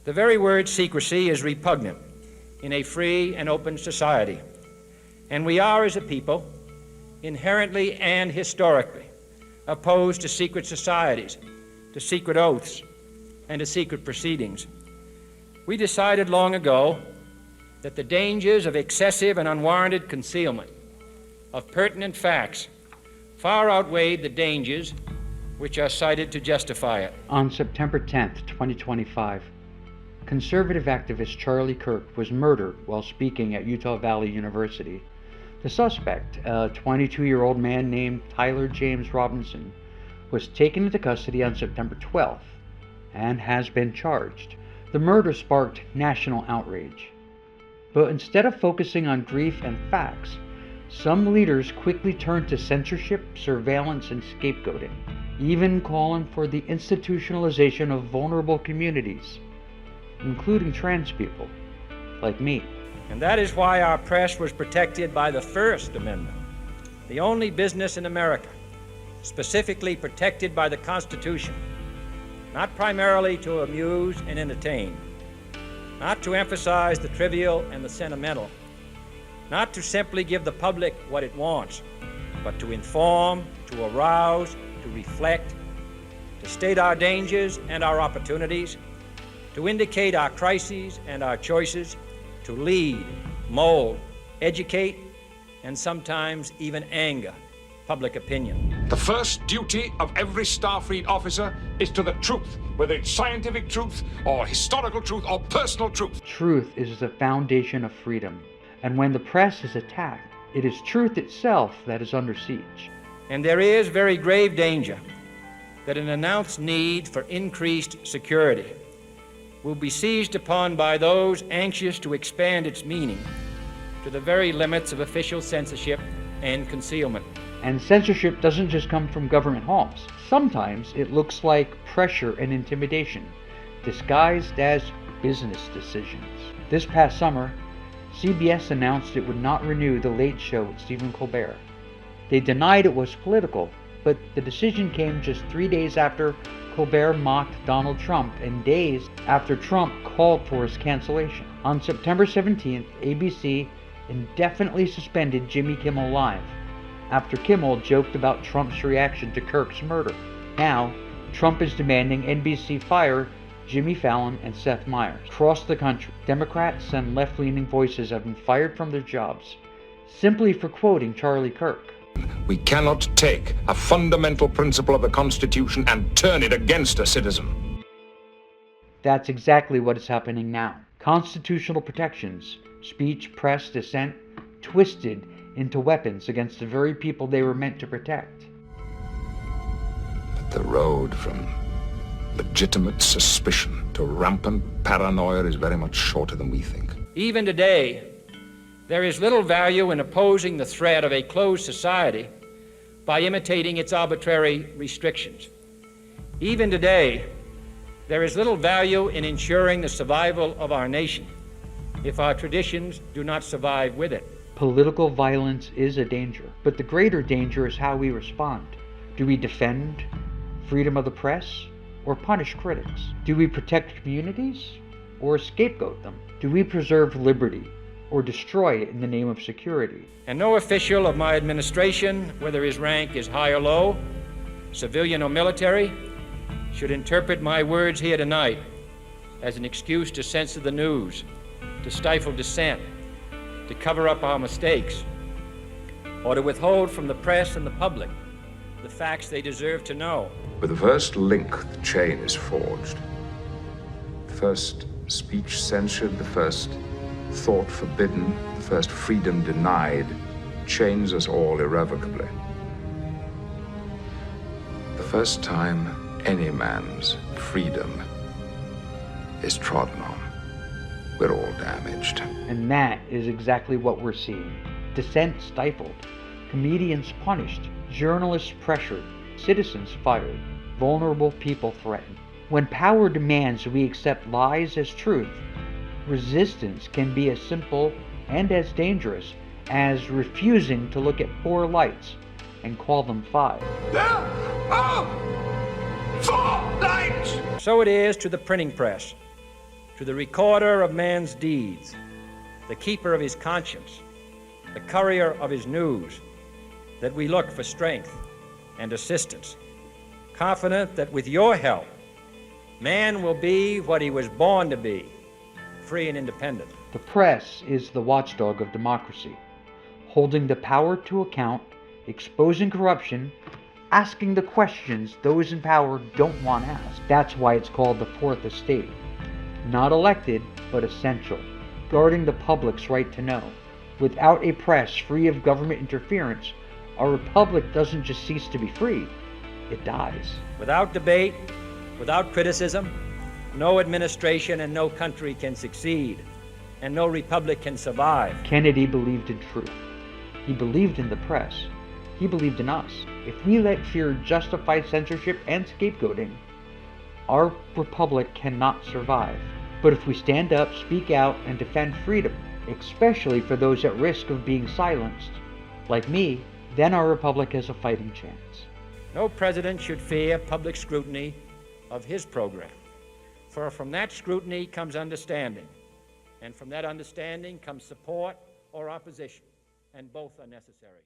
The very word secrecy is repugnant in a free and open society, and we are, as a people, inherently and historically opposed to secret societies, to secret oaths, and to secret proceedings. We decided long ago that the dangers of excessive and unwarranted concealment of pertinent facts far outweighed the dangers which are cited to justify it. On September 10th, 2025, conservative activist Charlie Kirk was murdered while speaking at Utah Valley University. The suspect, a 22-year-old man named Tyler James Robinson, was taken into custody on September 12th and has been charged. The murder sparked national outrage. But instead of focusing on grief and facts, some leaders quickly turned to censorship, surveillance, and scapegoating, even calling for the institutionalization of vulnerable communities, including trans people, like me. And that is why our press was protected by the First Amendment, the only business in America specifically protected by the Constitution, not primarily to amuse and entertain, not to emphasize the trivial and the sentimental, not to simply give the public what it wants, but to inform, to arouse, to reflect, to state our dangers and our opportunities, to indicate our crises and our choices, to lead, mold, educate, and sometimes even anger public opinion. The first duty of every Starfleet officer is to the truth, whether it's scientific truth or historical truth or personal truth. Truth is the foundation of freedom, and when the press is attacked, it is truth itself that is under siege. And there is very grave danger that an announced need for increased security will be seized upon by those anxious to expand its meaning to the very limits of official censorship and concealment. And censorship doesn't just come from government halls. Sometimes it looks like pressure and intimidation, disguised as business decisions. This past summer, CBS announced it would not renew The Late Show with Stephen Colbert. They denied it was political, but the decision came just 3 days after Colbert mocked Donald Trump and days after Trump called for his cancellation. On September 17th, ABC indefinitely suspended Jimmy Kimmel Live after Kimmel joked about Trump's reaction to Kirk's murder. Now, Trump is demanding NBC fire Jimmy Fallon and Seth Meyers. Across the country, Democrats and left-leaning voices have been fired from their jobs simply for quoting Charlie Kirk. We cannot take a fundamental principle of the Constitution and turn it against a citizen. That's exactly what is happening now. Constitutional protections, speech, press, dissent, twisted into weapons against the very people they were meant to protect. But the road from legitimate suspicion to rampant paranoia is very much shorter than we think. Even today, there is little value in opposing the threat of a closed society by imitating its arbitrary restrictions. Even today, there is little value in ensuring the survival of our nation if our traditions do not survive with it. Political violence is a danger, but the greater danger is how we respond. Do we defend freedom of the press or punish critics? Do we protect communities or scapegoat them? Do we preserve liberty or destroy it in the name of security? And no official of my administration, whether his rank is high or low, civilian or military, should interpret my words here tonight as an excuse to censor the news, to stifle dissent, to cover up our mistakes, or to withhold from the press and the public the facts they deserve to know. With the first link, the chain is forged. The first speech censured, the first thought forbidden, the first freedom denied, chains us all irrevocably. The first time any man's freedom is trodden on, we're all damaged. And that is exactly what we're seeing. Dissent stifled, comedians punished, journalists pressured, citizens fired, vulnerable people threatened. When power demands we accept lies as truth, resistance can be as simple and as dangerous as refusing to look at 4 lights and call them 5. There are 4 lights! So it is to the printing press, to the recorder of man's deeds, the keeper of his conscience, the courier of his news, that we look for strength and assistance, confident that with your help, man will be what he was born to be, free and independent. The press is the watchdog of democracy, holding the power to account, exposing corruption, asking the questions those in power don't want asked. That's why it's called the Fourth Estate. Not elected, but essential, guarding the public's right to know. Without a press free of government interference, our republic doesn't just cease to be free, it dies. Without debate, without criticism, no administration and no country can succeed, and no republic can survive. Kennedy believed in truth. He believed in the press. He believed in us. If we let fear justify censorship and scapegoating, our republic cannot survive. But if we stand up, speak out, and defend freedom, especially for those at risk of being silenced, like me, then our republic has a fighting chance. No president should fear public scrutiny of his program, for from that scrutiny comes understanding, and from that understanding comes support or opposition, and both are necessary.